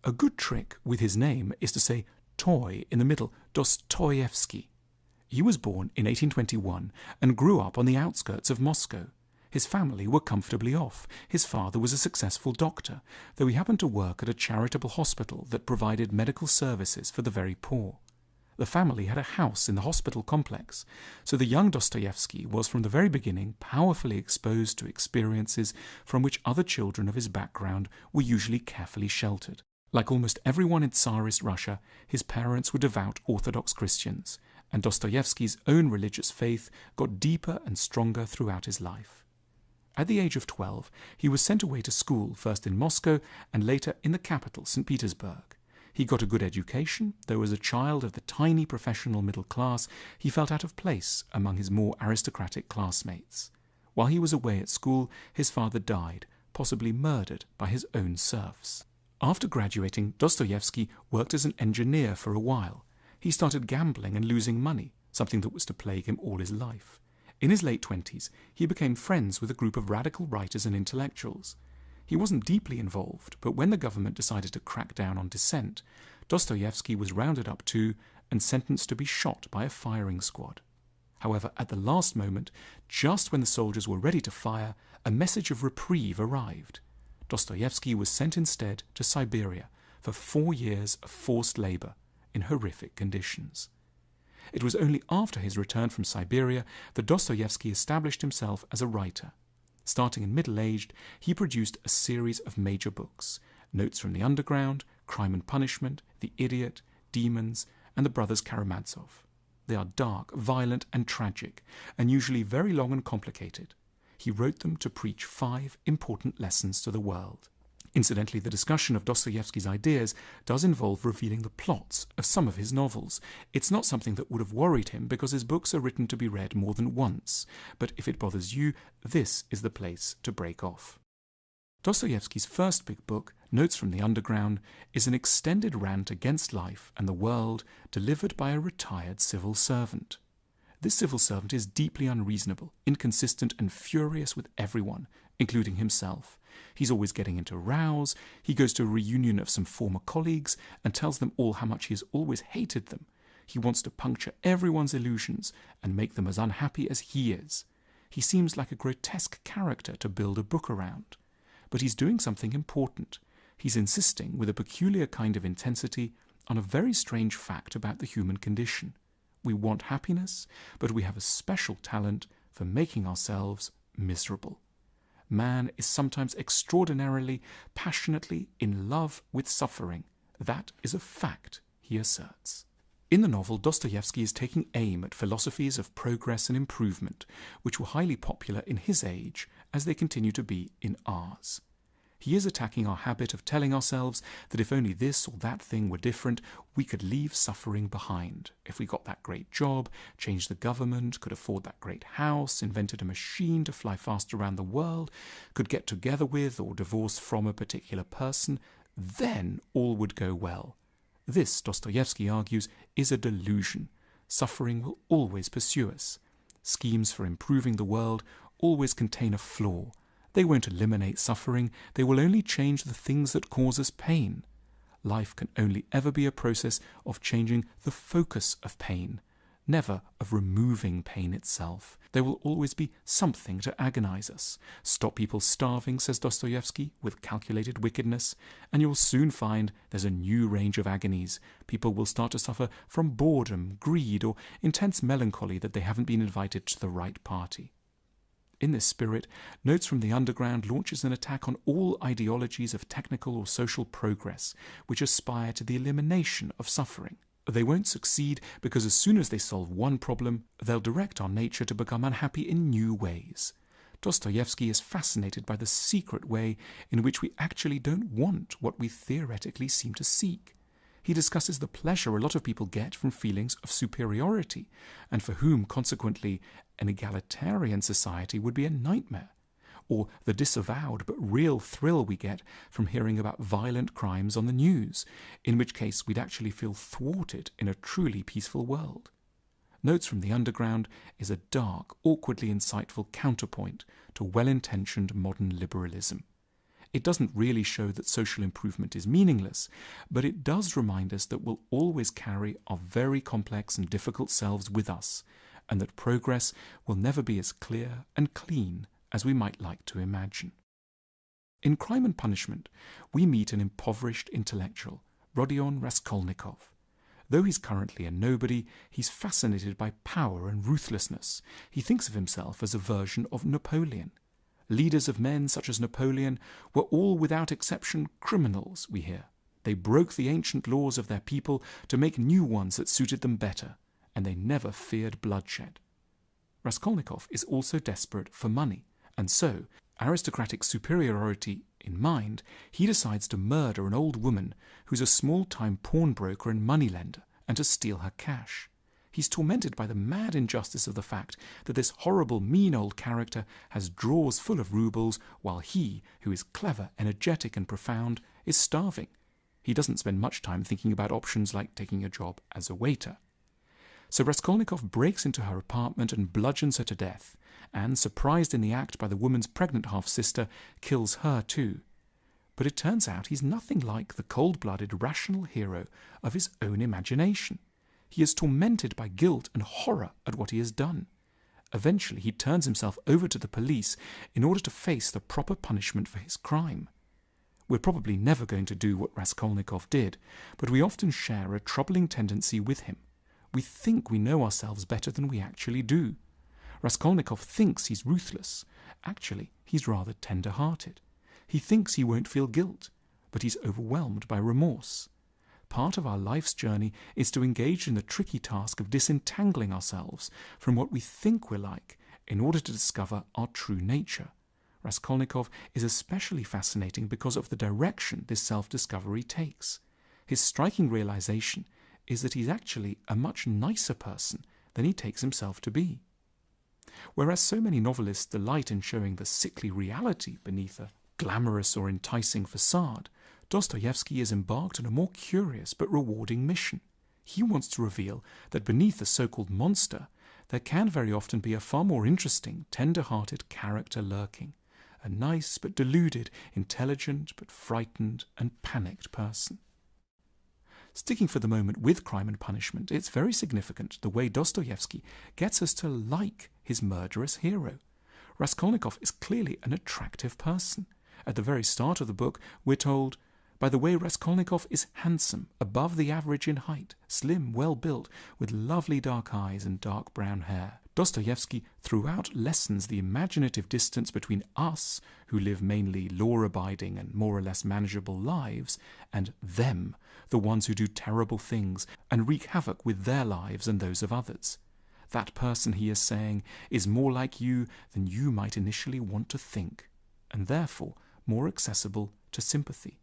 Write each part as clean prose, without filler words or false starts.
A good trick with his name is to say toy in the middle, dۆستۆیڤسکی. He was born in 1821 and grew up on the outskirts of Moscow. His family were comfortably off. His father was a successful doctor, though he happened to work at a charitable hospital that provided medical services for the very poor. The family had a house in the hospital complex, so the young Dۆstۆyevsky was from the very beginning powerfully exposed to experiences from which other children of his background were usually carefully sheltered. Like almost everyone in Tsarist Russia, his parents were devout Orthodox Christians, and Dostoevsky's own religious faith got deeper and stronger throughout his life. At the age of 12, he was sent away to school, first in Moscow and later in the capital, St. Petersburg. He got a good education, though as a child of the tiny professional middle class, he felt out of place among his more aristocratic classmates. While he was away at school, his father died, possibly murdered by his own serfs. After graduating, Dostoevsky worked as an engineer for a while. He started gambling and losing money, something that was to plague him all his life. In his late 20s, he became friends with a group of radical writers and intellectuals. He wasn't deeply involved, but when the government decided to crack down on dissent, Dostoevsky was rounded up too and sentenced to be shot by a firing squad. However, at the last moment, just when the soldiers were ready to fire, a message of reprieve arrived. Dostoevsky was sent instead to Siberia for 4 years of forced labor in horrific conditions. It was only after his return from Siberia that Dostoevsky established himself as a writer. Starting in middle-aged, he produced a series of major books: Notes from the Underground, Crime and Punishment, The Idiot, Demons, and The Brothers Karamazov. They are dark, violent, and tragic, and usually very long and complicated. He wrote them to preach 5 important lessons to the world. Incidentally, the discussion of Dostoevsky's ideas does involve revealing the plots of some of his novels. It's not something that would have worried him because his books are written to be read more than once. But if it bothers you, this is the place to break off. Dostoevsky's first big book, Notes from the Underground, is an extended rant against life and the world delivered by a retired civil servant. This civil servant is deeply unreasonable, inconsistent, and furious with everyone, including himself. He's always getting into rows. He goes to a reunion of some former colleagues and tells them all how much he has always hated them. He wants to puncture everyone's illusions and make them as unhappy as he is. He seems like a grotesque character to build a book around. But he's doing something important. He's insisting with a peculiar kind of intensity on a very strange fact about the human condition. We want happiness, but we have a special talent for making ourselves miserable. Man is sometimes extraordinarily, passionately in love with suffering. That is a fact, he asserts. In the novel, Dostoevsky is taking aim at philosophies of progress and improvement, which were highly popular in his age, as they continue to be in ours. He is attacking our habit of telling ourselves that if only this or that thing were different, we could leave suffering behind. If we got that great job, changed the government, could afford that great house, invented a machine to fly fast around the world, could get together with or divorce from a particular person, then all would go well. This, Dostoevsky argues, is a delusion. Suffering will always pursue us. Schemes for improving the world always contain a flaw. They won't eliminate suffering, they will only change the things that cause us pain. Life can only ever be a process of changing the focus of pain, never of removing pain itself. There will always be something to agonize us. Stop people starving, says Dostoevsky, with calculated wickedness, and you'll soon find there's a new range of agonies. People will start to suffer from boredom, greed, or intense melancholy that they haven't been invited to the right party. In this spirit, Notes from the Underground launches an attack on all ideologies of technical or social progress which aspire to the elimination of suffering. They won't succeed because as soon as they solve one problem, they'll direct our nature to become unhappy in new ways. Dostoevsky is fascinated by the secret way in which we actually don't want what we theoretically seem to seek. He discusses the pleasure a lot of people get from feelings of superiority, and for whom, consequently, an egalitarian society would be a nightmare, or the disavowed but real thrill we get from hearing about violent crimes on the news, in which case we'd actually feel thwarted in a truly peaceful world. Notes from the Underground is a dark, awkwardly insightful counterpoint to well-intentioned modern liberalism. It doesn't really show that social improvement is meaningless, but it does remind us that we'll always carry our very complex and difficult selves with us, and that progress will never be as clear and clean as we might like to imagine. In Crime and Punishment, we meet an impoverished intellectual, Rodion Raskolnikov. Though he's currently a nobody, he's fascinated by power and ruthlessness. He thinks of himself as a version of Napoleon. Leaders of men such as Napoleon were all without exception criminals, we hear. They broke the ancient laws of their people to make new ones that suited them better, and they never feared bloodshed. Raskolnikov is also desperate for money, and so, aristocratic superiority in mind, he decides to murder an old woman who's a small-time pawnbroker and moneylender, and to steal her cash. He's tormented by the mad injustice of the fact that this horrible, mean old character has drawers full of roubles, while he, who is clever, energetic and profound, is starving. He doesn't spend much time thinking about options like taking a job as a waiter. So Raskolnikov breaks into her apartment and bludgeons her to death, and, surprised in the act by the woman's pregnant half-sister, kills her too. But it turns out he's nothing like the cold-blooded, rational hero of his own imagination. He is tormented by guilt and horror at what he has done. Eventually he turns himself over to the police in order to face the proper punishment for his crime. We're probably never going to do what Raskolnikov did, but we often share a troubling tendency with him. We think we know ourselves better than we actually do. Raskolnikov thinks he's ruthless. Actually, he's rather tender-hearted. He thinks he won't feel guilt, but he's overwhelmed by remorse. Part of our life's journey is to engage in the tricky task of disentangling ourselves from what we think we're like in order to discover our true nature. Raskolnikov is especially fascinating because of the direction this self-discovery takes. His striking realization is that he's actually a much nicer person than he takes himself to be. Whereas so many novelists delight in showing the sickly reality beneath a glamorous or enticing facade, Dostoevsky is embarked on a more curious but rewarding mission. He wants to reveal that beneath the so-called monster, there can very often be a far more interesting, tender-hearted character lurking, a nice but deluded, intelligent but frightened and panicked person. Sticking for the moment with Crime and Punishment, it's very significant the way Dostoevsky gets us to like his murderous hero. Raskolnikov is clearly an attractive person. At the very start of the book, we're told, by the way, Raskolnikov is handsome, above the average in height, slim, well-built, with lovely dark eyes and dark brown hair. Dostoevsky throughout lessens the imaginative distance between us, who live mainly law-abiding and more or less manageable lives, and them, the ones who do terrible things and wreak havoc with their lives and those of others. That person, he is saying, is more like you than you might initially want to think, and therefore more accessible to sympathy.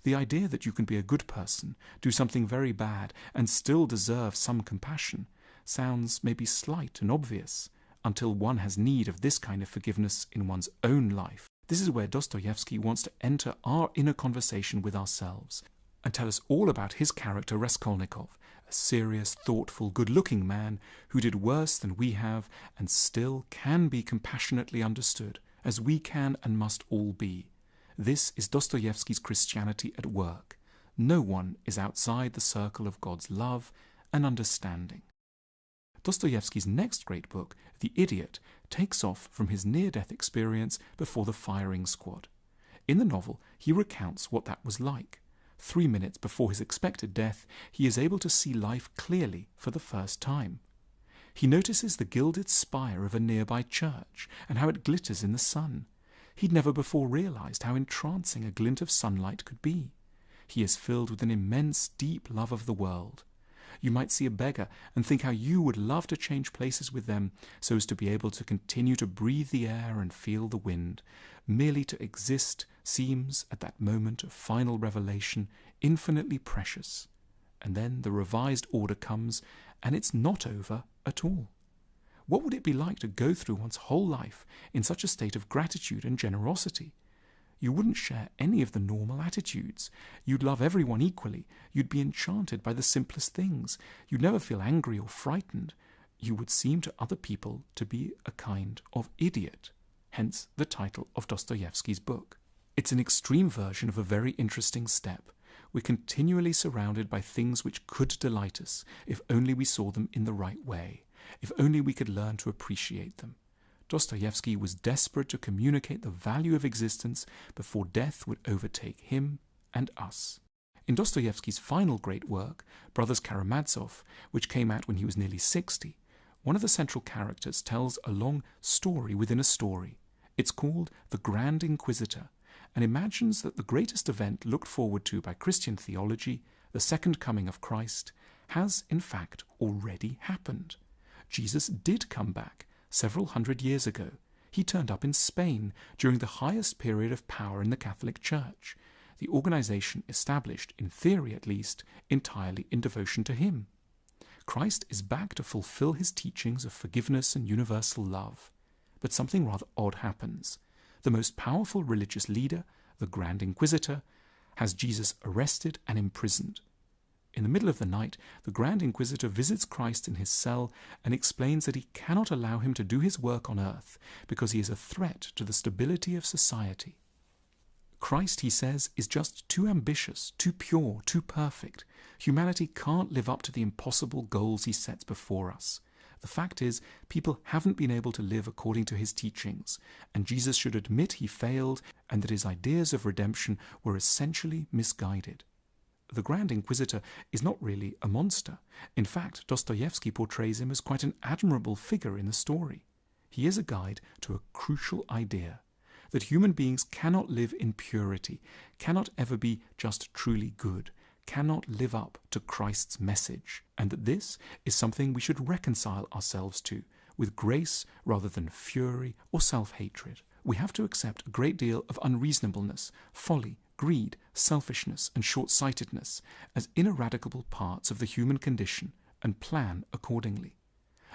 The idea that you can be a good person, do something very bad, and still deserve some compassion sounds maybe slight and obvious until one has need of this kind of forgiveness in one's own life. This is where Dostoevsky wants to enter our inner conversation with ourselves and tell us all about his character Raskolnikov, a serious, thoughtful, good-looking man who did worse than we have and still can be compassionately understood, as we can and must all be. This is Dostoevsky's Christianity at work. No one is outside the circle of God's love and understanding. Dostoevsky's next great book, The Idiot, takes off from his near-death experience before the firing squad. In the novel, he recounts what that was like. 3 minutes before his expected death, he is able to see life clearly for the first time. He notices the gilded spire of a nearby church and how it glitters in the sun. He'd never before realized how entrancing a glint of sunlight could be. He is filled with an immense, deep love of the world. You might see a beggar and think how you would love to change places with them so as to be able to continue to breathe the air and feel the wind. Merely to exist seems, at that moment of final revelation, infinitely precious. And then the revised order comes, and it's not over at all. What would it be like to go through one's whole life in such a state of gratitude and generosity? You wouldn't share any of the normal attitudes. You'd love everyone equally. You'd be enchanted by the simplest things. You'd never feel angry or frightened. You would seem to other people to be a kind of idiot. Hence the title of Dostoevsky's book. It's an extreme version of a very interesting step. We're continually surrounded by things which could delight us if only we saw them in the right way, if only we could learn to appreciate them. Dostoevsky was desperate to communicate the value of existence before death would overtake him and us. In Dostoevsky's final great work, Brothers Karamazov, which came out when he was nearly 60, one of the central characters tells a long story within a story. It's called The Grand Inquisitor, and imagines that the greatest event looked forward to by Christian theology, the second coming of Christ, has in fact already happened. Jesus did come back several hundred years ago. He turned up in Spain during the highest period of power in the Catholic Church, the organization established, in theory at least, entirely in devotion to him. Christ is back to fulfill his teachings of forgiveness and universal love. But something rather odd happens. The most powerful religious leader, the Grand Inquisitor, has Jesus arrested and imprisoned. In the middle of the night, the Grand Inquisitor visits Christ in his cell and explains that he cannot allow him to do his work on earth because he is a threat to the stability of society. Christ, he says, is just too ambitious, too pure, too perfect. Humanity can't live up to the impossible goals he sets before us. The fact is, people haven't been able to live according to his teachings, and Jesus should admit he failed and that his ideas of redemption were essentially misguided. The Grand Inquisitor is not really a monster. In fact, Dostoevsky portrays him as quite an admirable figure in the story. He is a guide to a crucial idea, that human beings cannot live in purity, cannot ever be just truly good, cannot live up to Christ's message, and that this is something we should reconcile ourselves to, with grace rather than fury or self-hatred. We have to accept a great deal of unreasonableness, folly, greed, selfishness, and short-sightedness as ineradicable parts of the human condition and plan accordingly.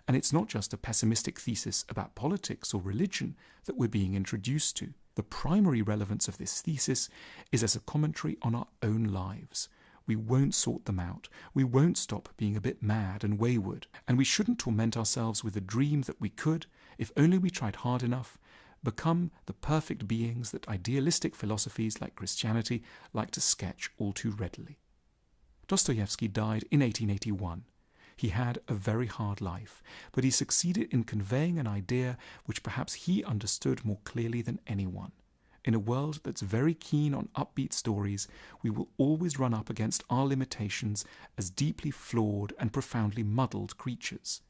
And it's not just a pessimistic thesis about politics or religion that we're being introduced to. The primary relevance of this thesis is as a commentary on our own lives. We won't sort them out. We won't stop being a bit mad and wayward. And we shouldn't torment ourselves with the dream that we could, if only we tried hard enough, become the perfect beings that idealistic philosophies like Christianity like to sketch all too readily. Dostoevsky died in 1881. He had a very hard life, but he succeeded in conveying an idea which perhaps he understood more clearly than anyone. In a world that's very keen on upbeat stories, we will always run up against our limitations as deeply flawed and profoundly muddled creatures.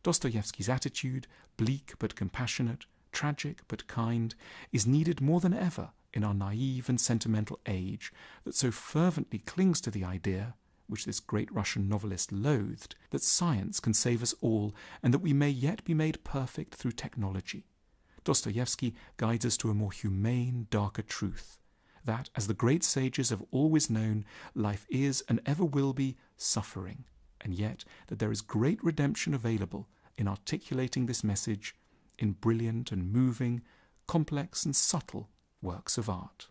Dostoevsky's attitude, bleak but compassionate, tragic but kind, is needed more than ever in our naive and sentimental age that so fervently clings to the idea, which this great Russian novelist loathed, that science can save us all and that we may yet be made perfect through technology. Dostoevsky guides us to a more humane, darker truth, that, as the great sages have always known, life is and ever will be suffering, and yet that there is great redemption available in articulating this message in brilliant and moving, complex and subtle works of art.